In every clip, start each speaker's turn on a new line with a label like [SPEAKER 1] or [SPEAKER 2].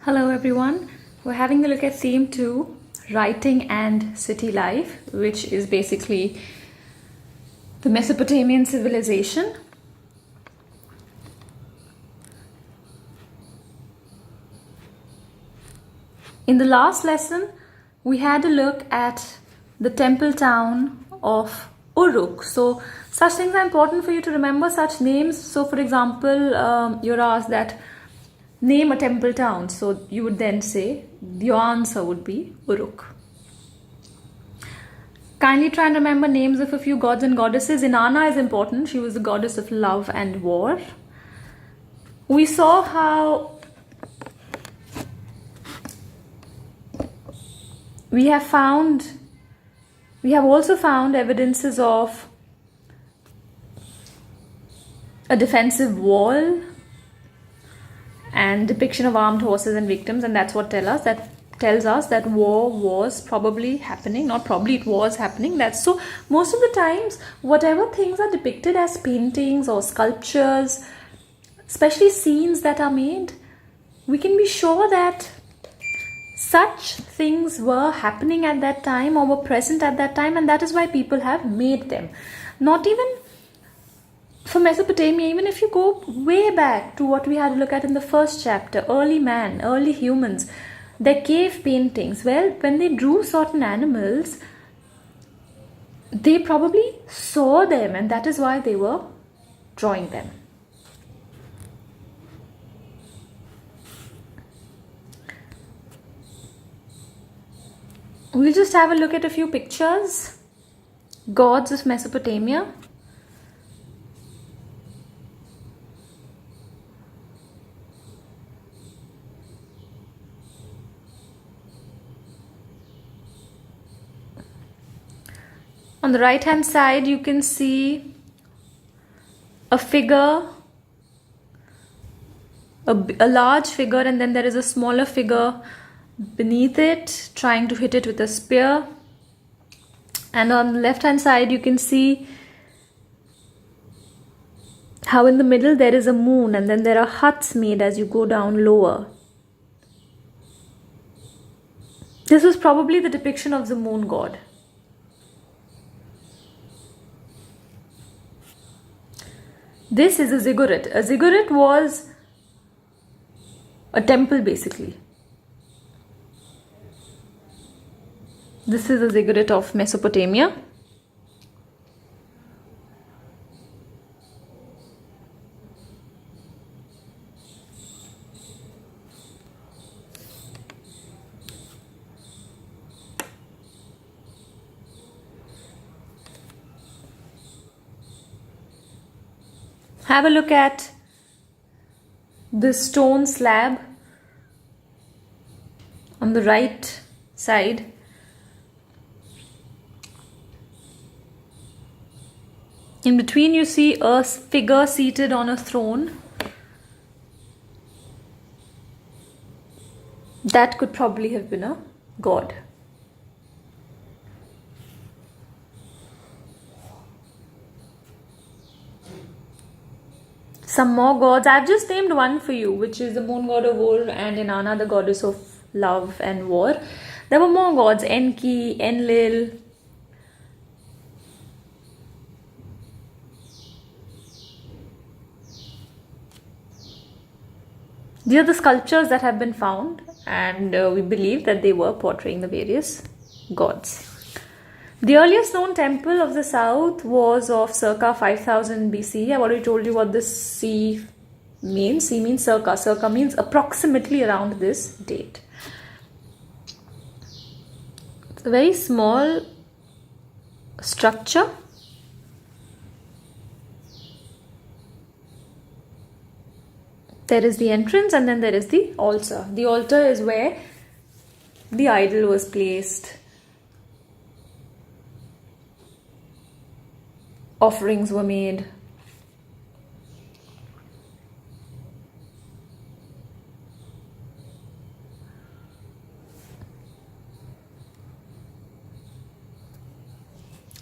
[SPEAKER 1] Hello everyone. We're having a look at theme 2, writing and city life, which is basically the Mesopotamian civilization. In the last lesson, we had a look at the temple town of Uruk. So such things are important for you to remember, such names. So for example, you're asked that name a temple town. So you would then say, your answer would be Uruk. Kindly try and remember names of a few gods and goddesses. Inanna is important. She was the goddess of love and war. We saw how we have also found evidences of a defensive wall and depiction of armed horses and victims, and that's what tells us that war was probably happening. Not probably, it was happening. That's so most of the times whatever things are depicted as paintings or sculptures, especially scenes that are made, we can be sure that such things were happening at that time or were present at that time, and that is why people have made them. Not even for Mesopotamia, even if you go way back to what we had to look at in the first chapter, early man, early humans, their cave paintings, well, when they drew certain animals, they probably saw them, and that is why they were drawing them. We'll just have a look at a few pictures. Gods of Mesopotamia. On the right hand side, you can see a figure, a large figure, and then there is a smaller figure beneath it trying to hit it with a spear. And on the left hand side, you can see how in the middle there is a moon, and then there are huts made as you go down lower. This was probably the depiction of the moon god. This is a ziggurat. A ziggurat was a temple basically. This is a ziggurat of Mesopotamia. Have a look at this stone slab on the right side. In between, you see a figure seated on a throne. That could probably have been a god. Some more gods. I've just named one for you, which is the moon god of war, and Inanna, the goddess of love and war. There were more gods: Enki, Enlil. These are the sculptures that have been found, and we believe that they were portraying the various gods. The earliest known temple of the south was of circa 5000 BC. I've already told you what this C means. C means circa. Circa means approximately around this date. It's a very small structure. There is the entrance, and then there is the altar. The altar is where the idol was placed. Offerings were made.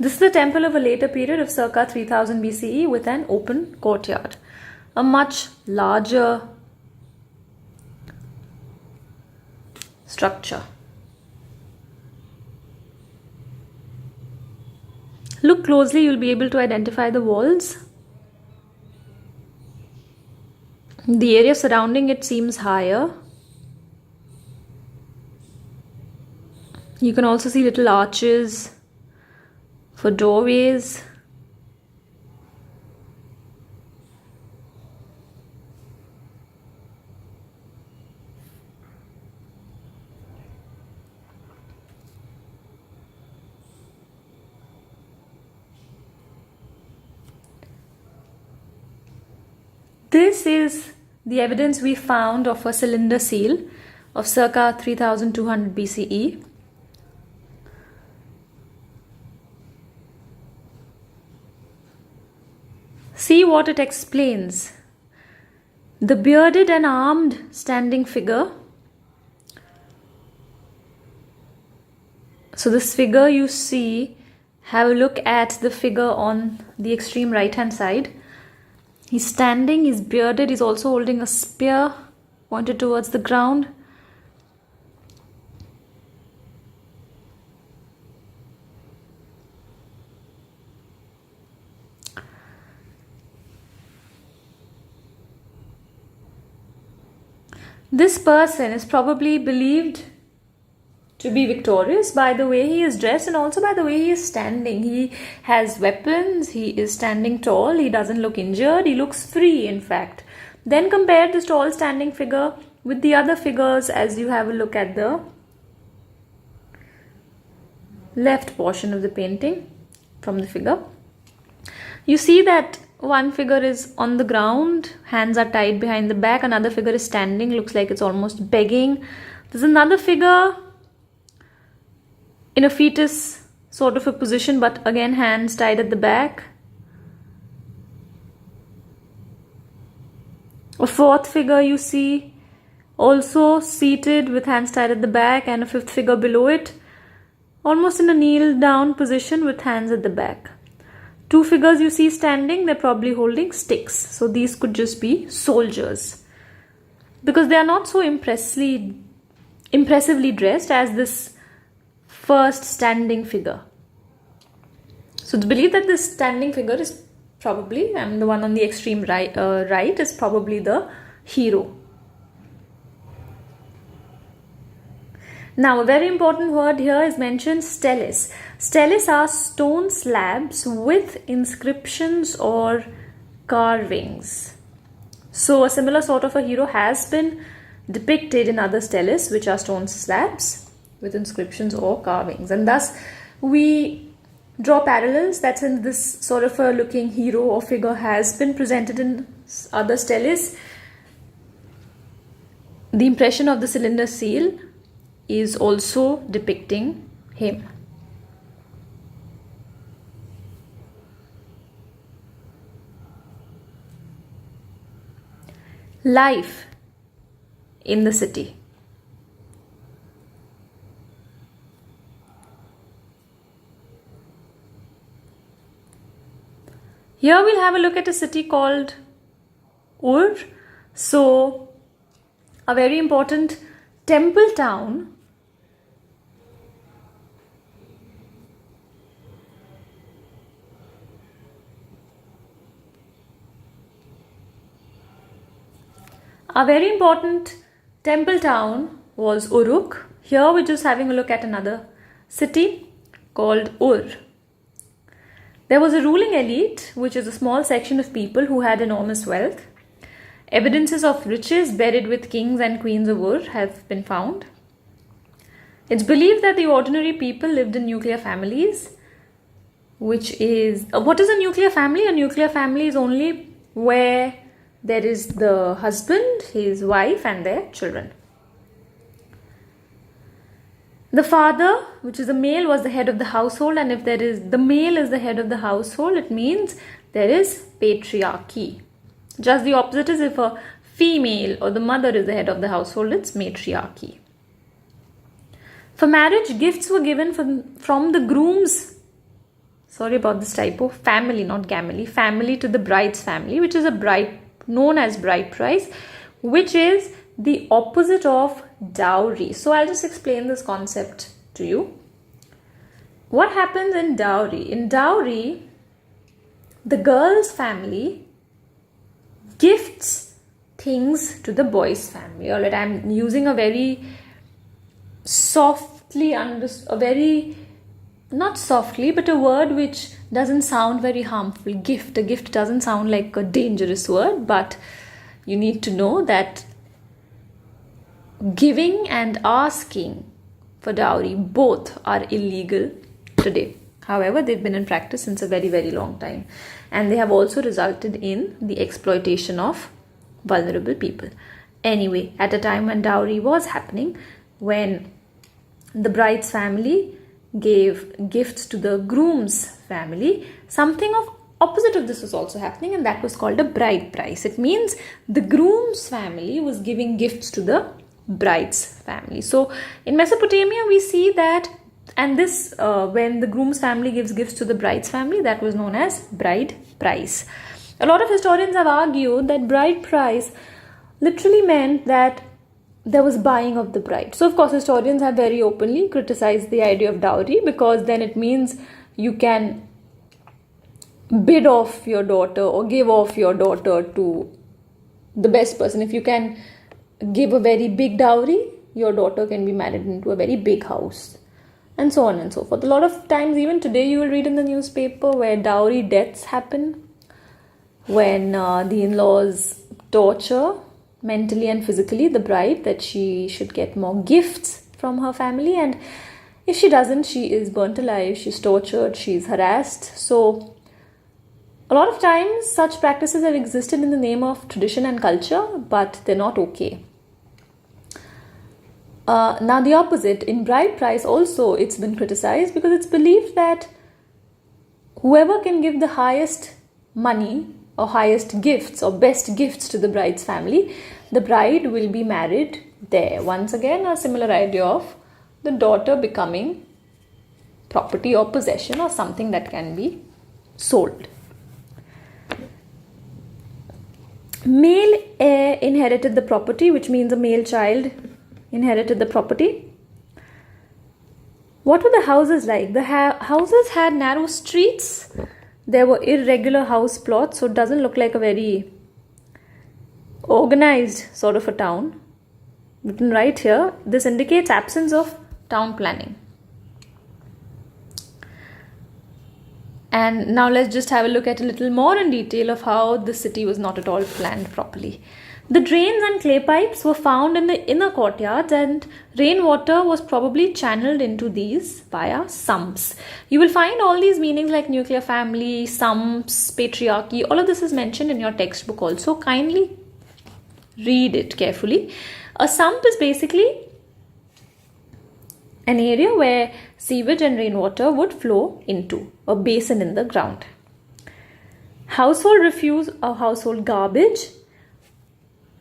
[SPEAKER 1] This is the temple of a later period of circa 3000 BCE with an open courtyard. A much larger structure. Look closely, you'll be able to identify the walls. The area surrounding it seems higher. You can also see little arches for doorways. This is the evidence we found of a cylinder seal of circa 3200 BCE. See what it explains. The bearded and armed standing figure. So this figure you see, have a look at the figure on the extreme right hand side. He's standing, he's bearded, he's also holding a spear pointed towards the ground. This person is probably believed to be victorious by the way he is dressed and also by the way he is standing. He has weapons, he is standing tall, he doesn't look injured, he looks free in fact. Then compare this tall standing figure with the other figures as you have a look at the left portion of the painting from the figure. You see that one figure is on the ground, hands are tied behind the back, another figure is standing, looks like it's almost begging. There's another figure in a fetus sort of a position, but again hands tied at the back. A fourth figure you see also seated with hands tied at the back, and a fifth figure below it almost in a kneel down position with hands at the back. Two figures you see standing, they're probably holding sticks. So these could just be soldiers, because they are not so impressively dressed as this first standing figure. So to believe that this standing figure is probably, and the one on the extreme right is probably the hero. Now a very important word here is mentioned, steles. Steles are stone slabs with inscriptions or carvings. So a similar sort of a hero has been depicted in other steles, which are stone slabs with inscriptions or carvings, and thus we draw parallels. That's in this sort of a looking hero or figure has been presented in other steles. The impression of the cylinder seal is also depicting him. Life in the city. Here we'll have a look at a city called Ur. So a very important temple town. A very important temple town was Uruk. Here we're just having a look at another city called Ur. There was a ruling elite, which is a small section of people who had enormous wealth. Evidences of riches buried with kings and queens of Ur have been found. It's believed that the ordinary people lived in nuclear families, which is... what is a nuclear family? A nuclear family is only where there is the husband, his wife, and their children. The father, which is the male, was the head of the household, and if the male is the head of the household, it means there is patriarchy. Just the opposite is if a female or the mother is the head of the household, it's matriarchy. For marriage, gifts were given from the groom's, sorry about this typo, family, not gamily, family to the bride's family, which is a bride known as bride price, which is the opposite of dowry. So I'll just explain this concept to you. What happens in dowry? In dowry, the girl's family gifts things to the boy's family. All right, I'm using a very not softly, but a word which doesn't sound very harmful. Gift. A gift doesn't sound like a dangerous word, but you need to know that giving and asking for dowry both are illegal today. However, they've been in practice since a very, very long time, and they have also resulted in the exploitation of vulnerable people. Anyway, at a time when dowry was happening, when the bride's family gave gifts to the groom's family, something of opposite of this was also happening, and that was called a bride price. It means the groom's family was giving gifts to the bride's family. So in Mesopotamia we see that, and this when the groom's family gives gifts to the bride's family, that was known as bride price. A lot of historians have argued that bride price literally meant that there was buying of the bride. So of course historians have very openly criticized the idea of dowry, because then it means you can bid off your daughter or give off your daughter to the best person. If you can give a very big dowry, your daughter can be married into a very big house, and so on and so forth. A lot of times, even today, you will read in the newspaper where dowry deaths happen, when the in-laws torture mentally and physically the bride, that she should get more gifts from her family, and if she doesn't, she is burnt alive, she's tortured, she's harassed. So a lot of times such practices have existed in the name of tradition and culture, but they're not okay. Now the opposite, in bride price also it's been criticized, because it's believed that whoever can give the highest money or highest gifts or best gifts to the bride's family, the bride will be married there. Once again, a similar idea of the daughter becoming property or possession or something that can be sold. Male heir inherited the property, which means a male child inherited the property. What were the houses like? The houses had narrow streets. There were irregular house plots, so it doesn't look like a very organized sort of a town. Written right here, this indicates absence of town planning. And now let's just have a look at a little more in detail of how the city was not at all planned properly. The drains and clay pipes were found in the inner courtyards, and rainwater was probably channeled into these via sumps. You will find all these meanings like nuclear family, sumps, patriarchy. All of this is mentioned in your textbook also. Kindly read it carefully. A sump is basically an area where sewage and rainwater would flow into, a basin in the ground. Household refuse or household garbage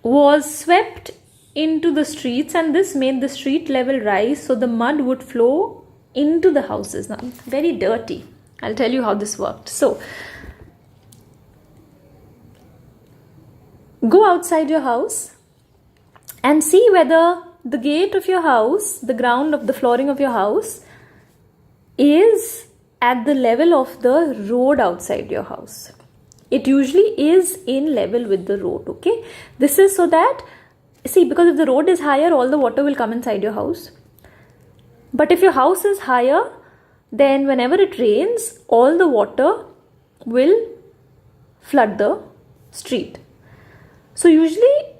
[SPEAKER 1] was swept into the streets, and this made the street level rise, so the mud would flow into the houses. Now, very dirty. I'll tell you how this worked. So, go outside your house and see whether the gate of your house, the ground of the flooring of your house, is at the level of the road outside your house. It usually is in level with the road, okay? This is so that, see, because if the road is higher, all the water will come inside your house. But if your house is higher, then whenever it rains, all the water will flood the street. So usually,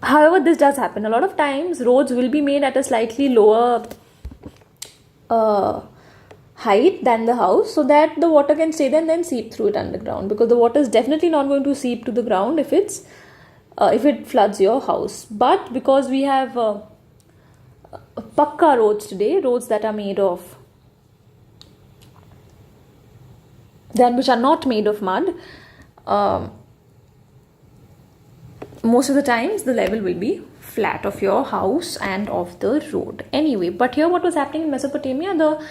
[SPEAKER 1] however, this does happen. A lot of times, roads will be made at a slightly lower height than the house, so that the water can stay there and then seep through it underground, because the water is definitely not going to seep to the ground if it floods your house. But because we have pakka roads today, roads that are made of which are not made of mud, most of the times the level will be flat of your house and of the road. Anyway, but here what was happening in Mesopotamia, the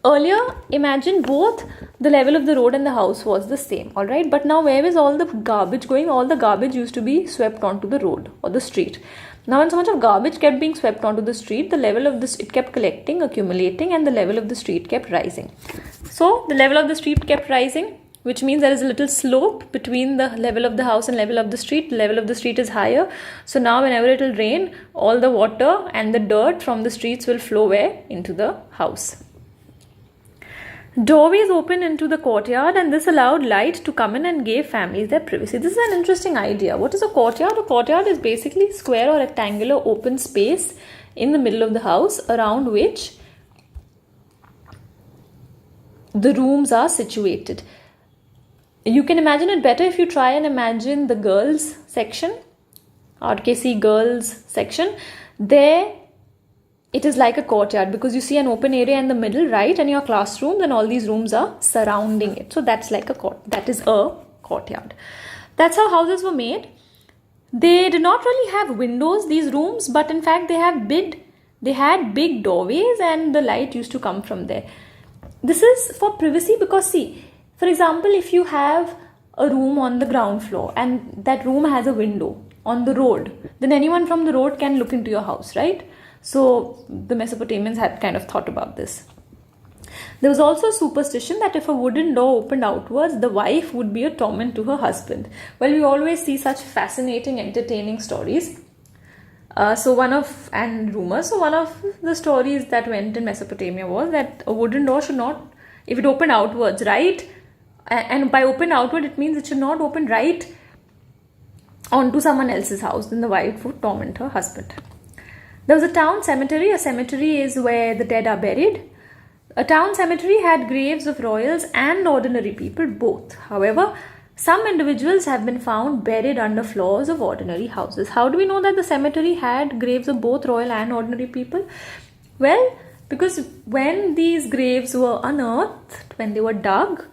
[SPEAKER 1] earlier, imagine both the level of the road and the house was the same, all right? But now, where is all the garbage going? All the garbage used to be swept onto the road or the street. Now, when so much of garbage kept being swept onto the street, the level of this, it kept collecting, accumulating, and the level of the street kept rising. So, the level of the street kept rising, which means there is a little slope between the level of the house and level of the street. The level of the street is higher. So now whenever it will rain, all the water and the dirt from the streets will flow where? Into the house. Doorways opened into the courtyard, and this allowed light to come in and gave families their privacy. This is an interesting idea. What is a courtyard? A courtyard is basically square or rectangular open space in the middle of the house around which the rooms are situated. You can imagine it better if you try and imagine the girls section, RKC girls section. There it is like a courtyard because you see an open area in the middle, right? And your classrooms and all these rooms are surrounding it. So that's like that is a courtyard. That's how houses were made. They did not really have windows, these rooms, but in fact they had big doorways and the light used to come from there. This is for privacy because see, for example, if you have a room on the ground floor and that room has a window on the road, then anyone from the road can look into your house, right? So the Mesopotamians had kind of thought about this. There was also a superstition that if a wooden door opened outwards, the wife would be a torment to her husband. Well, we always see such fascinating, entertaining stories. One of the stories that went in Mesopotamia was that a wooden door should not, if it opened outwards, right? And by open outward, it means it should not open right onto someone else's house. Then the wife would torment her husband. There was a town cemetery. A cemetery is where the dead are buried. A town cemetery had graves of royals and ordinary people, both. However, some individuals have been found buried under floors of ordinary houses. How do we know that the cemetery had graves of both royal and ordinary people? Well, because when these graves were unearthed, when they were dug,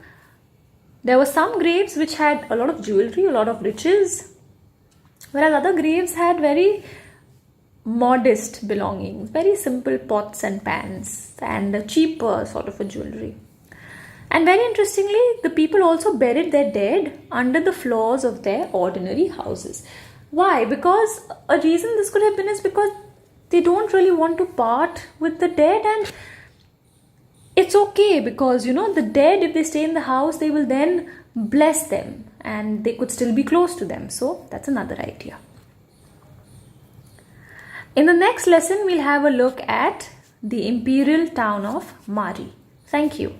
[SPEAKER 1] there were some graves which had a lot of jewelry, a lot of riches, whereas other graves had very modest belongings, very simple pots and pans and cheaper sort of a jewelry. And very interestingly, the people also buried their dead under the floors of their ordinary houses. Why? Because a reason this could have been is because they don't really want to part with the dead, and it's okay because the dead, if they stay in the house, they will then bless them and they could still be close to them. So that's another idea. In the next lesson, we'll have a look at the imperial town of Mari. Thank you.